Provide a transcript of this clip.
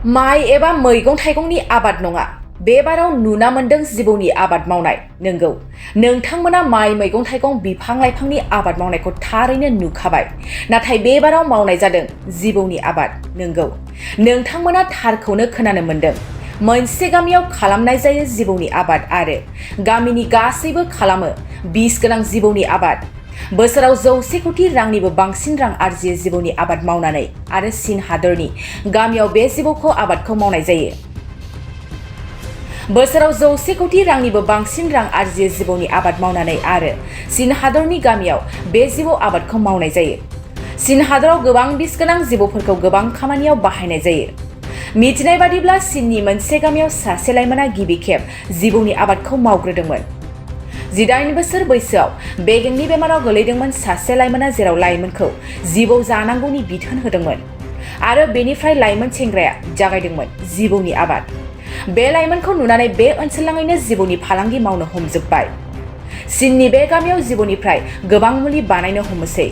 माइ एबा मैगं थाइगंनि आबाद नङा, बे बाराव नुना मोनदों जिबौनि आबाद मावनाय। नंगौ, नोंथांमोना माइ मैगं थाइगं बिफां लाइफांनि आबाद मावनायखौ थारैनो नुखाबाय, नाथाय बे बाराव मावनाय जादों जिबौनि आबाद। नंगौ, नोंथांमोना थारखौनो खोनानो मोनदों। मोनसे गामियाव खालामनाय जायो जिबौनि आबाद आरो गामिनि गासैबो खालामो बिस गोनां जिबौनि आबाद। बोसोराव 100 कोटी रांनिबो बांसिन रां आरजियो जिबौनि आबाद मावनानै आरो चीन हादरनि गामियाव बे जिबौखौ आबादखौ मावनाय जायो। बोसोराव 100 कोटी रांनिबो बांसिन रां आरजियो जिबौनि आबाद मावनानै आरो चीन हादरनि गामियाव बे जिबौ आबादखौ मावनाय जायो। चीन हादराव गोबां बिस गोनां जिबौफोरखौ गोबां खामानियाव बाहायनाय जायो। मिथिनाय बादिब्ला चीननि मोनसे गामियाव सासे लाइमोना गिबि खेब जिबौनि आबादखौ मावग्रोदोंमोन। 18 बोसोर बैसोआव बेगेंनि बेमाराव गोलैदोंमोन सासे लाइमोना, जेराव लाइमोनखौ जिबौ जानांगौनि बिथोन होदोंमोन आरो बेनिफ्राय लाइमोन सेंग्राया जागायदोंमोन जिबौनि आबाद। बे लाइमोनखौ नुनानै बे ओनसोलनाङैनो जिबौनि फालांगि मावनो हमजोब्बाय। चीननि बे गामियाव जिबौनिफ्राय गोबां मुलि बानायनो हमोसै।